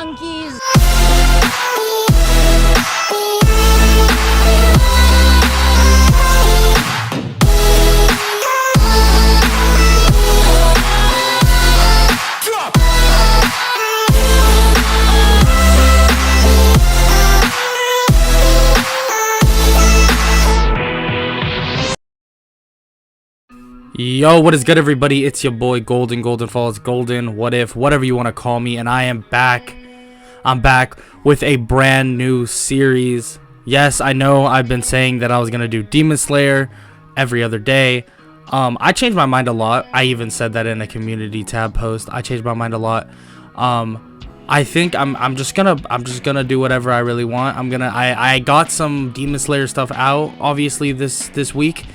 monkeys. Yo, what is good, everybody? It's your boy Golden Falls Golden, what if, whatever you want to call me, and I am back. I'm back with a brand new series. Yes, I know I've been saying that I was gonna do Demon Slayer every other day. I changed my mind a lot. I even said that in a community tab post. I changed my mind a lot. I think I'm just gonna do whatever I really want. I got some Demon Slayer stuff out obviously this week.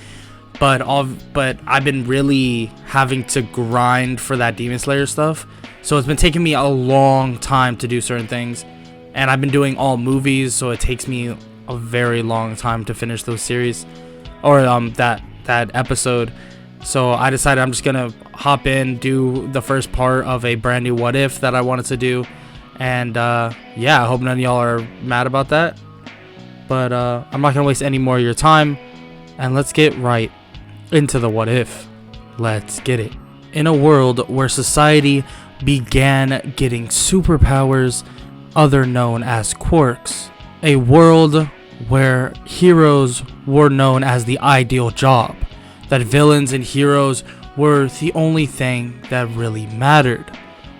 But I've been really having to grind for that Demon Slayer stuff. So it's been taking me a long time to do certain things. And I've been doing all movies, so it takes me a very long time to finish those series. Or that episode. So I decided I'm just going to hop in, do the first part of a brand new What If that I wanted to do. And yeah, I hope none of y'all are mad about that. But I'm not going to waste any more of your time. And let's get right into the what if. Let's get it. In a world where society began getting superpowers, other known as quirks, a world where heroes were known as the ideal job, that villains and heroes were the only thing that really mattered.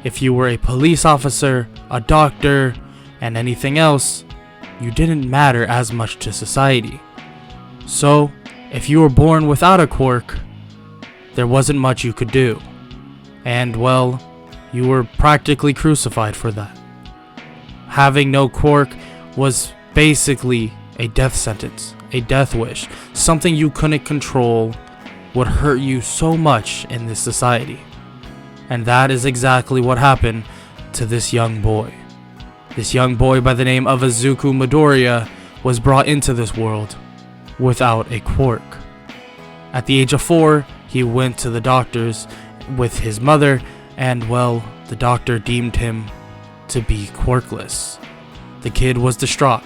If you were a police officer, a doctor, and anything else, you didn't matter as much to society. So if you were born without a quirk, there wasn't much you could do. And well, you were practically crucified for that. Having no quirk was basically a death sentence, a death wish. Something you couldn't control would hurt you so much in this society. And that is exactly what happened to this young boy. This young boy by the name of Izuku Midoriya was brought into this world without a quirk. At the age of 4, he went to the doctors with his mother, and well, the doctor deemed him to be quirkless. The kid was distraught.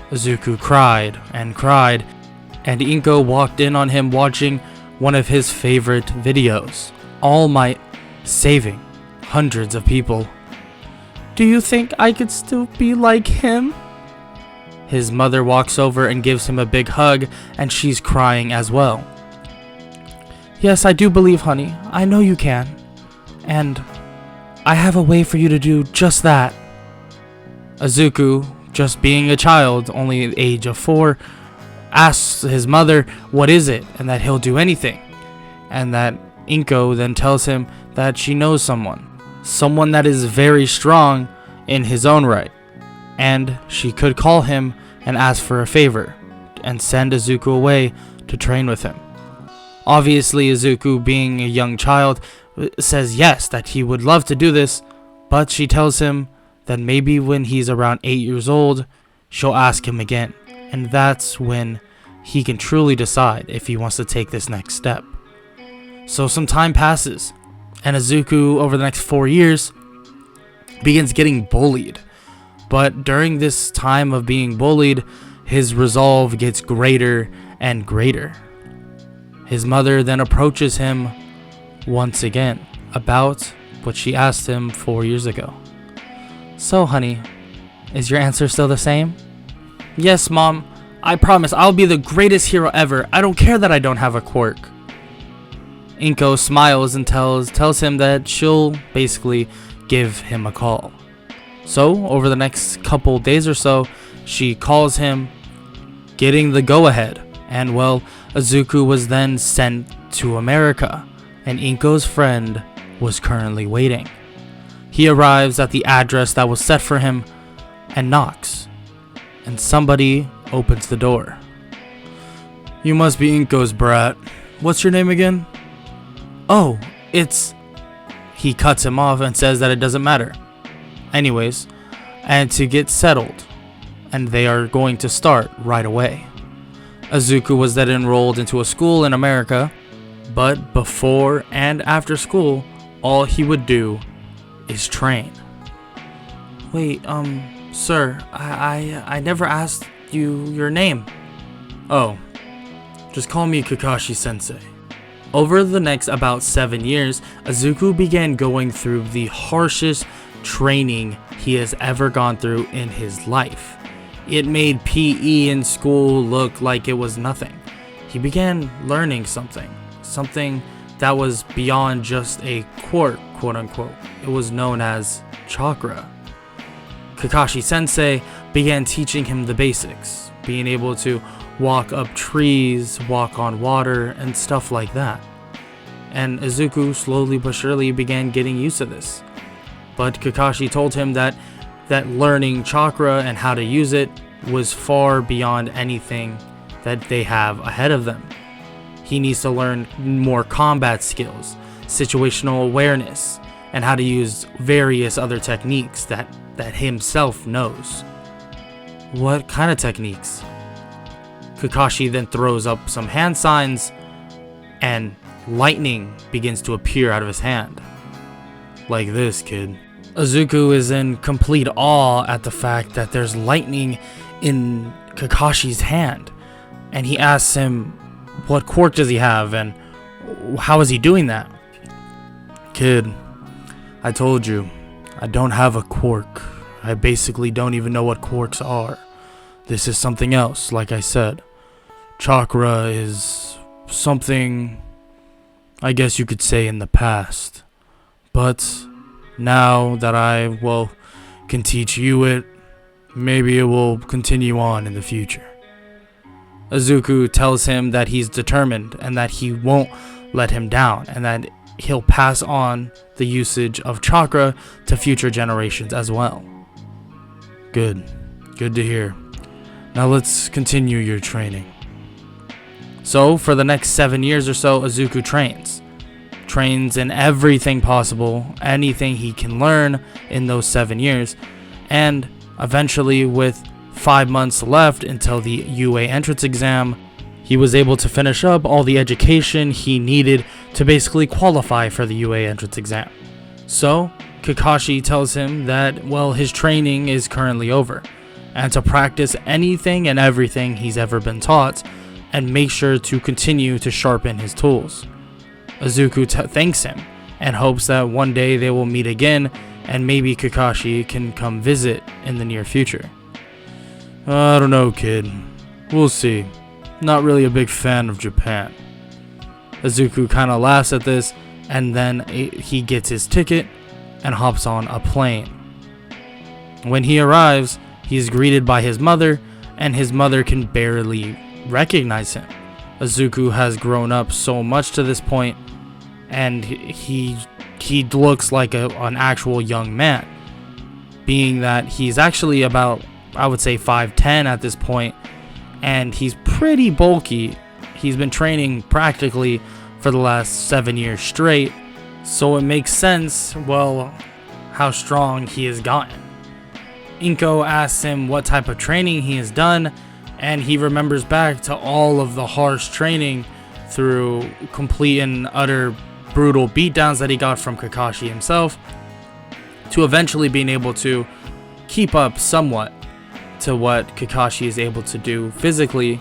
Izuku cried, and Inko walked in on him watching one of his favorite videos, All Might saving hundreds of people. Do you think I could still be like him? His mother walks over and gives him a big hug, and she's crying as well. Yes, I do believe, honey. I know you can. And I have a way for you to do just that. Izuku, just being a child, only at the age of 4, asks his mother what is it, and that he'll do anything. And that Inko then tells him that she knows someone that is very strong in his own right. And she could call him and ask for a favor and send Izuku away to train with him. Obviously, Izuku, being a young child, says yes, that he would love to do this, but she tells him that maybe when he's around 8 years old, she'll ask him again. And that's when he can truly decide if he wants to take this next step. So some time passes, and Izuku, over the next 4 years, begins getting bullied. But during this time of being bullied, his resolve gets greater and greater. His mother then approaches him once again about what she asked him 4 years ago. So, honey, is your answer still the same? Yes, Mom. I promise I'll be the greatest hero ever. I don't care that I don't have a quirk. Inko smiles and tells him that she'll basically give him a call. So, over the next couple days or so, she calls him, getting the go-ahead. And well, Izuku was then sent to America, and Inko's friend was currently waiting. He arrives at the address that was set for him and knocks, and somebody opens the door. You must be Inko's brat. What's your name again? Oh, it's... He cuts him off and says that it doesn't matter. Anyways, and to get settled, and they are going to start right away. Izuku was then enrolled into a school in America, but before and after school, all he would do is train. Wait, sir, I never asked you your name. Oh, just call me Kakashi-sensei. Over the next about 7 years, Izuku began going through the harshest training he has ever gone through in his life. It made PE in school look like it was nothing. He began learning something that was beyond just a quirk, quote unquote. It was known as chakra. Kakashi-sensei began teaching him the basics, being able to walk up trees, walk on water, and stuff like that. And Izuku slowly but surely began getting used to this. But Kakashi told him that learning chakra and how to use it was far beyond anything that they have ahead of them. He needs to learn more combat skills, situational awareness, and how to use various other techniques that himself knows. What kind of techniques? Kakashi then throws up some hand signs, and lightning begins to appear out of his hand. Like this, kid. Izuku is in complete awe at the fact that there's lightning in Kakashi's hand, and he asks him, what quirk does he have, and how is he doing that? Kid, I told you, I don't have a quirk. I basically don't even know what quirks are. This is something else, like I said. Chakra is something, I guess you could say, in the past. But now that I, can teach you it, maybe it will continue on in the future. Izuku tells him that he's determined and that he won't let him down, and that he'll pass on the usage of chakra to future generations as well. Good to hear. Now let's continue your training. So for the next 7 years or so, Izuku trains in everything possible, anything he can learn in those 7 years, and eventually, with 5 months left until the UA entrance exam, he was able to finish up all the education he needed to basically qualify for the UA entrance exam. So Kakashi tells him that, his training is currently over, and to practice anything and everything he's ever been taught, and make sure to continue to sharpen his tools. Izuku thanks him, and hopes that one day they will meet again, and maybe Kakashi can come visit in the near future. I don't know, kid. We'll see. Not really a big fan of Japan. Izuku kinda laughs at this, and then he gets his ticket and hops on a plane. When he arrives, he's greeted by his mother, and his mother can barely recognize him. Izuku has grown up so much to this point, and he looks like an actual young man, being that he's actually about, I would say, 5'10" at this point, and he's pretty bulky. He's been training practically for the last 7 years straight, so it makes sense, how strong he has gotten. Inko asks him what type of training he has done, and he remembers back to all of the harsh training through complete and utter brutal beatdowns that he got from Kakashi himself, to eventually being able to keep up somewhat to what Kakashi is able to do physically,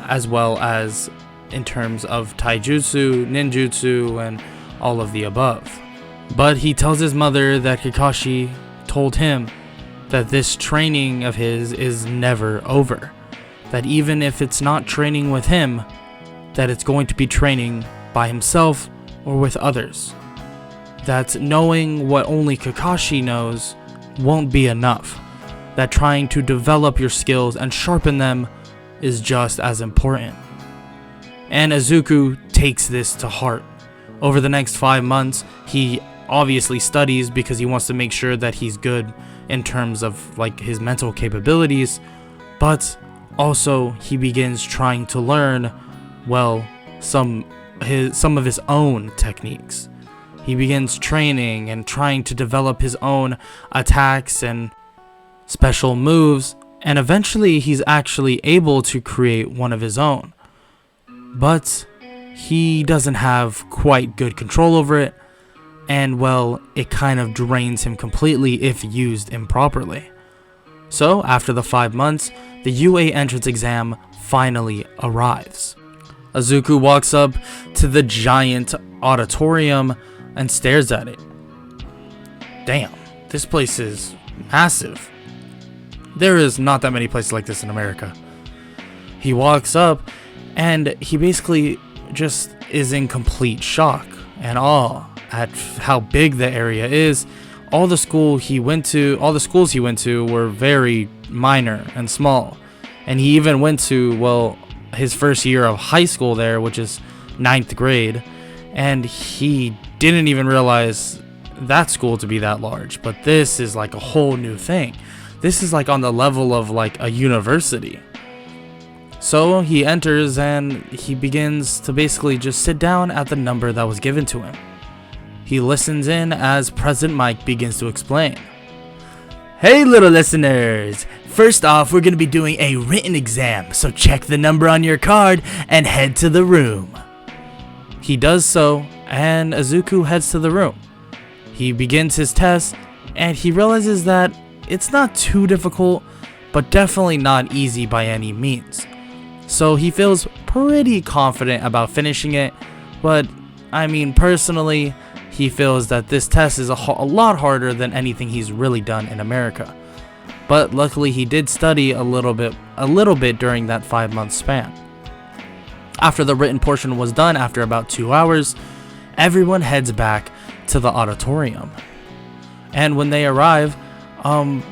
as well as in terms of taijutsu, ninjutsu, and all of the above. But he tells his mother that Kakashi told him that this training of his is never over. That even if it's not training with him, that it's going to be training by himself or with others. That knowing what only Kakashi knows won't be enough. That trying to develop your skills and sharpen them is just as important. And Izuku takes this to heart. Over the next 5 months, he obviously studies because he wants to make sure that he's good in terms of his mental capabilities, but also he begins trying to learn some of his own techniques. He begins training and trying to develop his own attacks and special moves, and eventually he's actually able to create one of his own. But he doesn't have quite good control over it, and well, it kind of drains him completely if used improperly. So after the 5 months, the UA entrance exam finally arrives. Izuku walks up to the giant auditorium and stares at it. Damn, this place is massive. There is not that many places like this in America. He walks up and he basically just is in complete shock and awe at how big the area is. All the schools he went to were very minor and small. And he even went to, well, his first year of high school there, which is 9th grade. And he didn't even realize that school to be that large. But this is like a whole new thing. This is like on the level of like a university. So he enters and he begins to basically just sit down at the number that was given to him. He listens in as President Mike begins to explain. Hey little listeners, first off we're going to be doing a written exam, so check the number on your card and head to the room. He does so, and Izuku heads to the room. He begins his test, and he realizes that it's not too difficult, but definitely not easy by any means. So he feels pretty confident about finishing it, but I mean personally, he feels that this test is a lot harder than anything he's really done in America. But luckily he did study a little bit during that 5-month span. After the written portion was done, after about 2 hours, everyone heads back to the auditorium. And when they arrive,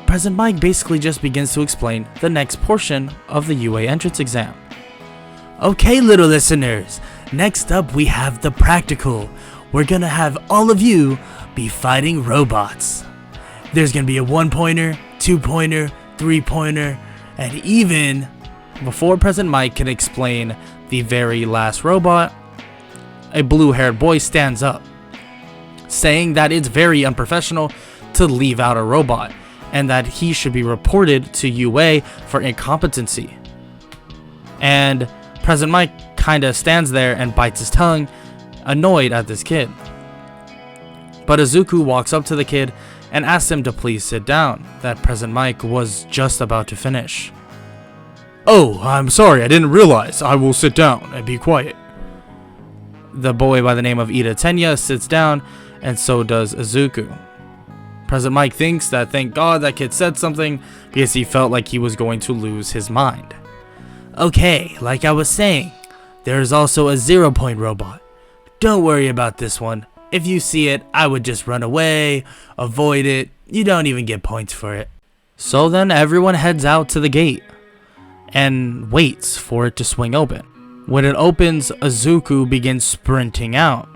President Mike basically just begins to explain the next portion of the UA entrance exam. Okay, little listeners, next up we have the practical. We're gonna have all of you be fighting robots. There's gonna be a 1-pointer, 2-pointer, 3-pointer, and even before President Mike can explain the very last robot, a blue-haired boy stands up, saying that it's very unprofessional to leave out a robot, and that he should be reported to UA for incompetency. And President Mike kinda stands there and bites his tongue, annoyed at this kid. But Izuku walks up to the kid and asks him to please sit down, that President Mike was just about to finish. Oh, I'm sorry, I didn't realize. I will sit down and be quiet. The boy by the name of Ida Tenya sits down, and so does Izuku. President Mike thinks that thank God that kid said something, because he felt like he was going to lose his mind. Okay, like I was saying, there is also a 0-point robot. Don't worry about this one. If you see it, I would just run away, avoid it. You don't even get points for it. So then everyone heads out to the gate and waits for it to swing open. When it opens, Izuku begins sprinting out,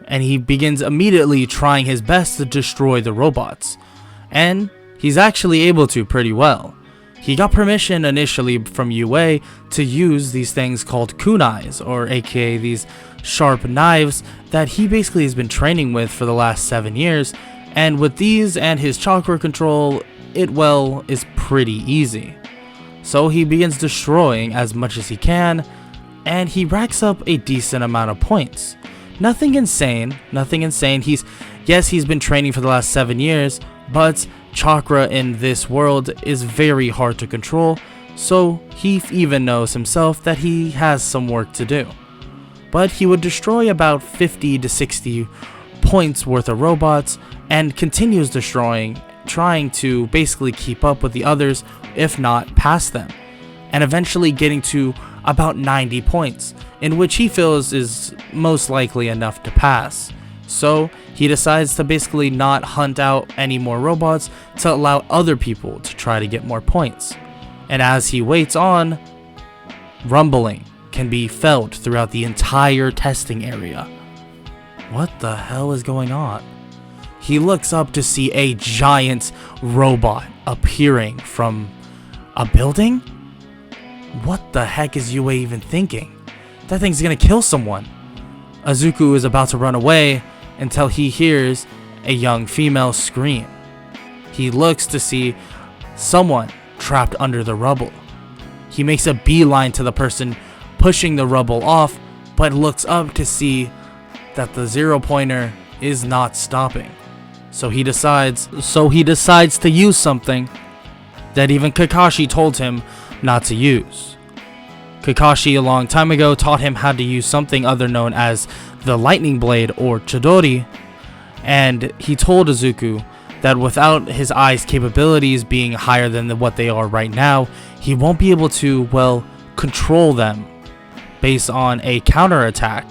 and he begins immediately trying his best to destroy the robots. And he's actually able to pretty well. He got permission initially from UA to use these things called kunais, or aka these sharp knives that he basically has been training with for the last 7 years, and with these and his chakra control, it well is pretty easy. So he begins destroying as much as he can, and he racks up a decent amount of points. Nothing insane. He's been training for the last 7 years, but chakra in this world is very hard to control, so he even knows himself that he has some work to do. But he would destroy about 50 to 60 points worth of robots and continues destroying, trying to basically keep up with the others, if not pass them, and eventually getting to about 90 points, in which he feels is most likely enough to pass. So he decides to basically not hunt out any more robots to allow other people to try to get more points. And as he waits on, rumbling can be felt throughout the entire testing area. What the hell is going on? He looks up to see a giant robot appearing from a building? What the heck is UA even thinking? That thing's gonna kill someone. Izuku is about to run away until he hears a young female scream. He looks to see someone trapped under the rubble. He makes a beeline to the person pushing the rubble off, but looks up to see that the 0-pointer is not stopping. So he decides to use something that even Kakashi told him not to use. Kakashi a long time ago taught him how to use something other known as the lightning blade or Chidori, and he told Izuku that without his eyes' capabilities being higher than what they are right now, he won't be able to, well, control them based on a counterattack.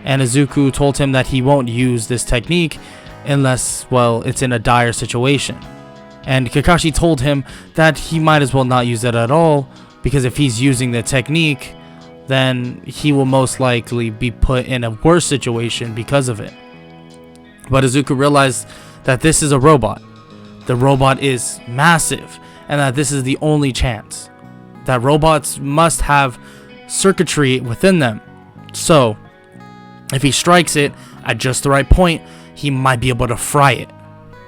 And Izuku told him that he won't use this technique unless, well, it's in a dire situation. And Kakashi told him that he might as well not use it at all, because if he's using the technique, then he will most likely be put in a worse situation because of it. But Izuku realized that this is a robot. The robot is massive, and that this is the only chance. That robots must have circuitry within them. So, if he strikes it at just the right point, he might be able to fry it.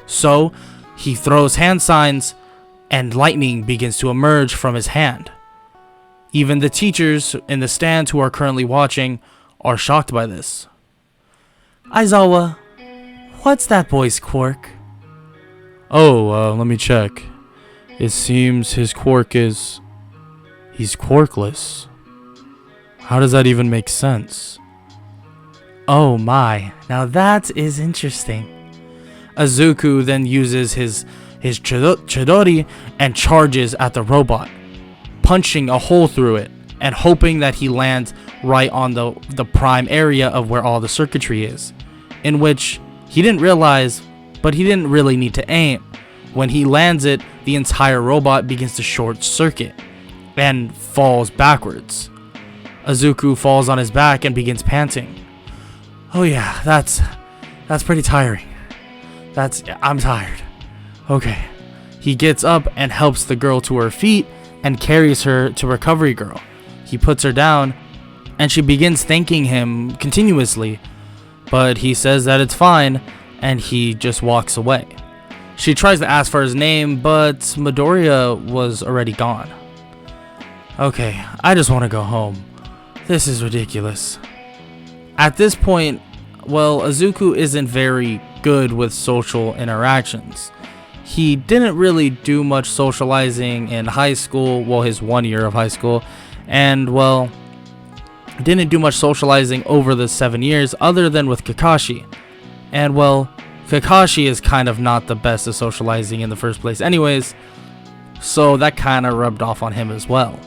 So, he throws hand signs, and lightning begins to emerge from his hand. Even the teachers in the stand who are currently watching are shocked by this. Aizawa, what's that boy's quirk? Oh, let me check. It seems his quirk is... he's quirkless. How does that even make sense? Oh my, now that is interesting. Izuku then uses his Chidori and charges at the robot, punching a hole through it and hoping that he lands right on the prime area of where all the circuitry is, in which he didn't realize, but he didn't really need to aim. When he lands it, the entire robot begins to short circuit and falls backwards. Izuku falls on his back and begins panting. Oh yeah, that's pretty tiring. I'm tired. Okay. He gets up and helps the girl to her feet and carries her to Recovery Girl. He puts her down and she begins thanking him continuously, but he says that it's fine and he just walks away. She tries to ask for his name, but Midoriya was already gone. Okay, I just want to go home. This is ridiculous. At this point, well, Izuku isn't very good with social interactions. He didn't really do much socializing in high school, well, his 1 year of high school, and, well, didn't do much socializing over the 7 years other than with Kakashi. And, well, Kakashi is kind of not the best at socializing in the first place anyways, so that kind of rubbed off on him as well.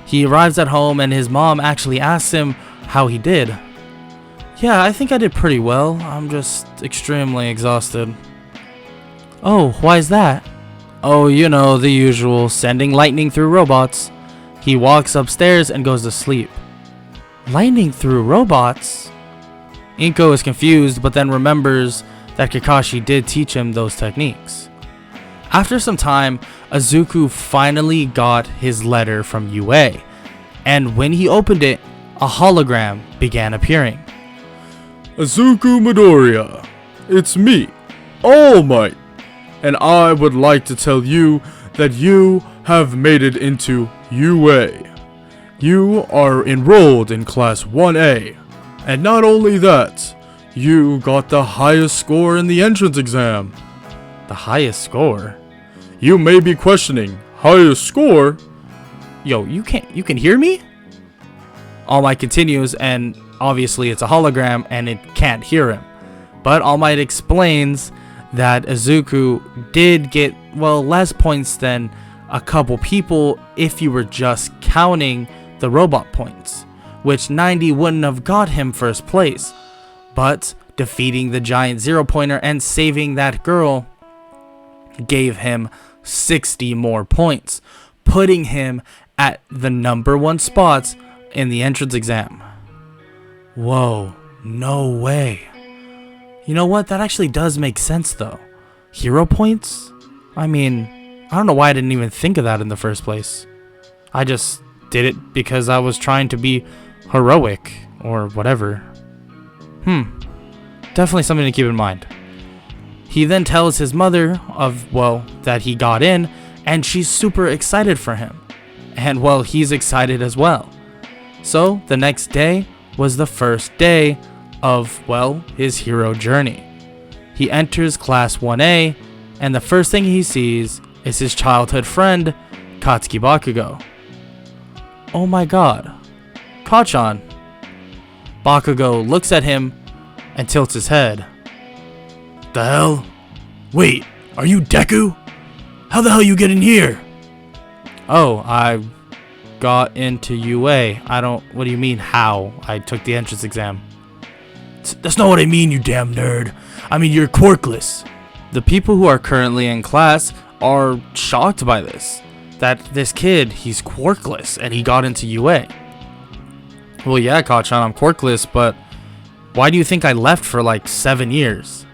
He arrives at home and his mom actually asks him how he did. Yeah, I think I did pretty well. I'm just extremely exhausted. Oh, why is that? Oh, you know, the usual, sending lightning through robots. He walks upstairs and goes to sleep. Lightning through robots? Inko is confused, but then remembers that Kakashi did teach him those techniques. After some time, Izuku finally got his letter from UA, and when he opened it, a hologram began appearing. Izuku Midoriya, it's me, All Might, and I would like to tell you that you have made it into UA. You are enrolled in Class 1A, and not only that, you got the highest score in the entrance exam. The highest score? You may be questioning, highest score? Yo, you can hear me? All Might continues, and obviously it's a hologram and it can't hear him. But All Might explains that Izuku did get, well, less points than a couple people if you were just counting the robot points, which 90 wouldn't have got him first place. But defeating the giant 0-pointer and saving that girl gave him 60 more points, putting him at the #1 spots in the entrance exam. Whoa, no way. You know what? That actually does make sense though. Hero points? I mean, I don't know why I didn't even think of that in the first place. I just did it because I was trying to be heroic or whatever. Definitely something to keep in mind. He then tells his mother of, well, that he got in, and she's super excited for him. And, well, he's excited as well. So, the next day was the first day of, well, his hero journey. He enters Class 1A, and the first thing he sees is his childhood friend, Katsuki Bakugo. Oh my god, Kachan. Bakugo looks at him and tilts his head. The hell? Wait, are you Deku? How the hell you get in here? Oh, I got into UA. What do you mean how? I took the entrance exam. That's not what I mean, you damn nerd. I mean, you're quirkless. The people who are currently in class are shocked by this. That this kid, he's quirkless and he got into UA. Well, yeah, Kachan, I'm quirkless, but why do you think I left for like 7 years?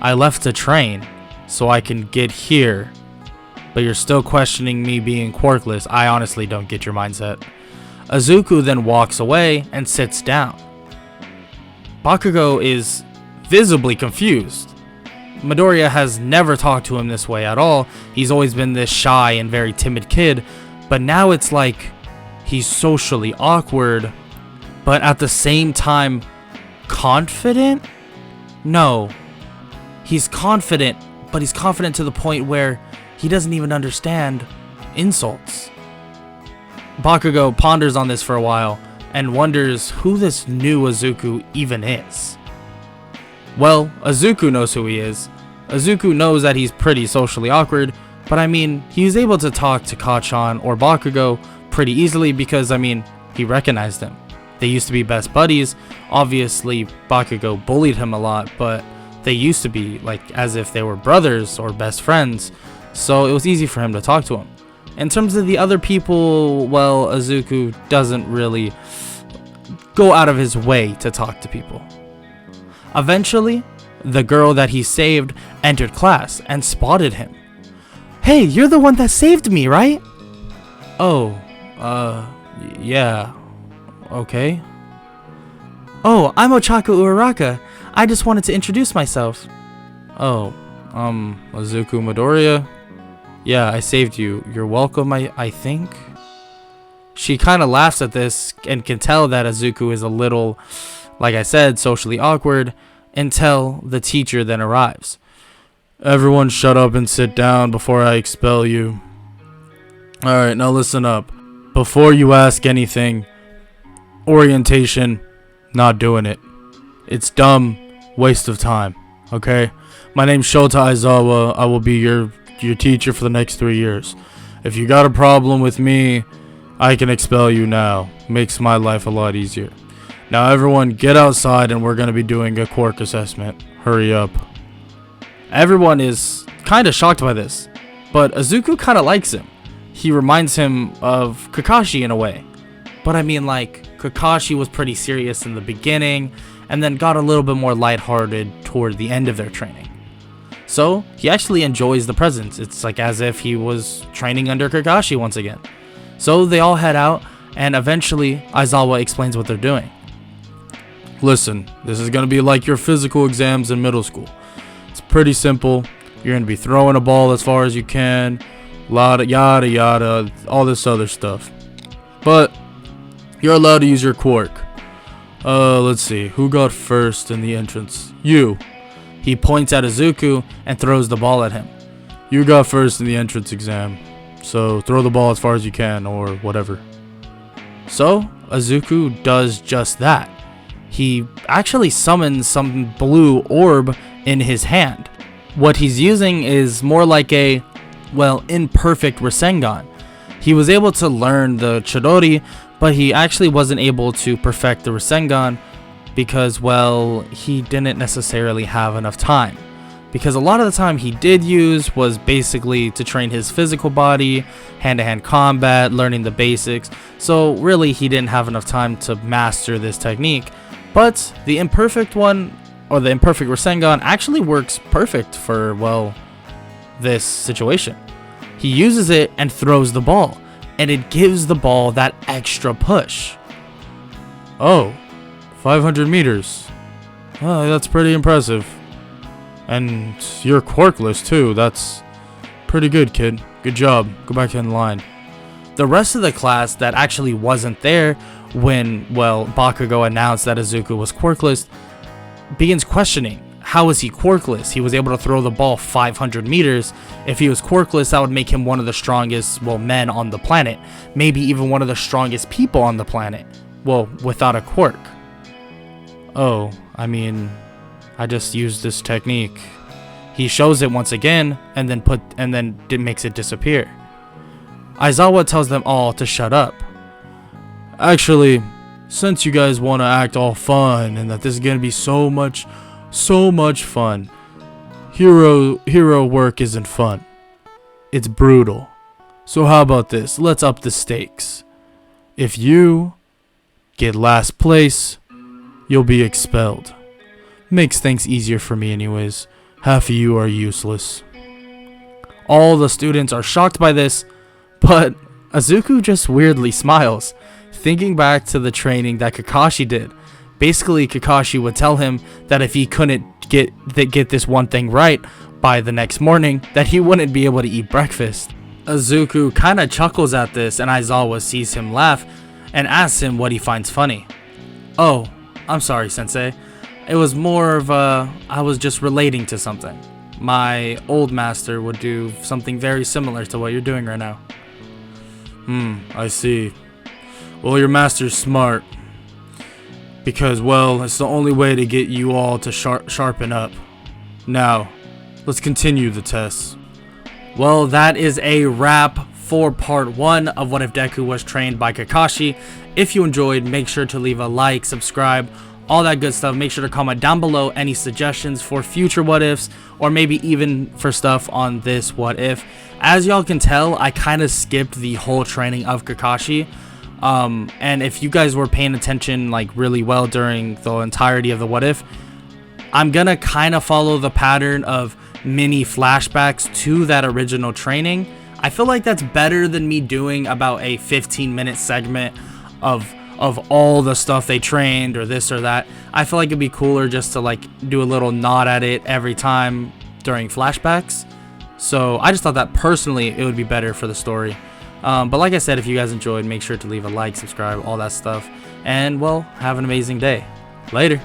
I left to train so I can get here. But you're still questioning me being quirkless. I honestly don't get your mindset. Izuku then walks away and sits down. Bakugo is visibly confused. Midoriya has never talked to him this way at all. He's always been this shy and very timid kid, but now it's like he's socially awkward, but at the same time confident? No. He's confident, but he's confident to the point where he doesn't even understand insults. Bakugo ponders on this for a while and wonders who this new Izuku even is. Well, Izuku knows who he is. Izuku knows that he's pretty socially awkward, but I mean, he was able to talk to Kachan or Bakugo pretty easily because, I mean, he recognized him. They used to be best buddies. Obviously, Bakugo bullied him a lot, but they used to be like as if they were brothers or best friends, so it was easy for him to talk to him. In terms of the other people, well, Izuku doesn't really go out of his way to talk to people. Eventually, the girl that he saved entered class and spotted him. Hey, you're the one that saved me, right? Oh, yeah. Okay. Oh, I'm Ochaku Uraraka. I just wanted to introduce myself. Oh, Izuku Midoriya? Yeah, I saved you. You're welcome, I think? She kind of laughs at this and can tell that Izuku is a little, like I said, socially awkward until the teacher then arrives. Everyone shut up and sit down before I expel you. Alright, now listen up. Before you ask anything, orientation, not doing it. It's dumb, waste of time, okay? My name's Shota Aizawa. I will be your teacher for the next 3 years. If you got a problem with me, I can expel you now. Makes my life a lot easier. Now everyone get outside and we're going to be doing a quirk assessment. Hurry up. Everyone is kind of shocked by this, but Izuku kind of likes him. He reminds him of Kakashi in a way. But I mean, like, Kakashi was pretty serious in the beginning and then got a little bit more lighthearted toward the end of their training. So he actually enjoys the presence. It's like as if he was training under Kakashi once again. So they all head out and eventually Aizawa explains what they're doing. Listen, this is going to be like your physical exams in middle school. It's pretty simple. You're going to be throwing a ball as far as you can, yada yada, all this other stuff. But you're allowed to use your quirk. Let's see. Who got first in the entrance? You. He points at Izuku and throws the ball at him. You got first in the entrance exam. So throw the ball as far as you can or whatever. So Izuku does just that. He actually summons some blue orb in his hand. What he's using is more like a, well, imperfect Rasengan. He was able to learn the Chidori, but he actually wasn't able to perfect the Rasengan because, well, he didn't necessarily have enough time. Because a lot of the time he did use was basically to train his physical body, hand-to-hand combat, learning the basics. So really he didn't have enough time to master this technique. But the imperfect one, or the imperfect Rasengan, actually works perfect for, well, this situation. He uses it and throws the ball, and it gives the ball that extra push. Oh, 500 meters. Oh, that's pretty impressive. And you're quirkless too. That's pretty good, kid. Good job. Go back in line. The rest of the class that actually wasn't there when, well, Bakugo announced that Izuku was quirkless, begins questioning, how is he quirkless? He was able to throw the ball 500 meters. If he was quirkless, that would make him one of the strongest, well, men on the planet. Maybe even one of the strongest people on the planet. Well, without a quirk. Oh, I mean, I just used this technique. He shows it once again, and then makes it disappear. Aizawa tells them all to shut up. Actually, since you guys want to act all fun and that this is gonna be so much fun, hero work isn't fun. It's brutal. So how about this? Let's up the stakes. If you get last place, you'll be expelled. Makes things easier for me anyways. Half of you are useless. All the students are shocked by this, but Izuku just weirdly smiles, thinking back to the training that Kakashi did. Basically, Kakashi would tell him that if he couldn't get this one thing right by the next morning, that he wouldn't be able to eat breakfast. Izuku kind of chuckles at this, and Aizawa sees him laugh and asks him what he finds funny. Oh, I'm sorry, Sensei. It was more of I was just relating to something. My old master would do something very similar to what you're doing right now. I see. Well, your master's smart. Because, well, it's the only way to get you all to sharpen up. Now, let's continue the test. Well, that is a wrap for part 1 of What If Deku Was Trained by Kakashi. If you enjoyed, make sure to leave a like, subscribe, all that good stuff. Make sure to comment down below any suggestions for future what ifs, or maybe even for stuff on this what if. As y'all can tell, I kind of skipped the whole training of Kakashi. And if you guys were paying attention like really well during the entirety of the what if, I'm gonna kind of follow the pattern of mini flashbacks to that original training. I feel like that's better than me doing about a 15-minute segment of all the stuff they trained or this or that. I feel like it'd be cooler just to like do a little nod at it every time during flashbacks. So I just thought that personally it would be better for the story. But like I said, if you guys enjoyed, make sure to leave a like, subscribe, all that stuff. And well, have an amazing day. Later.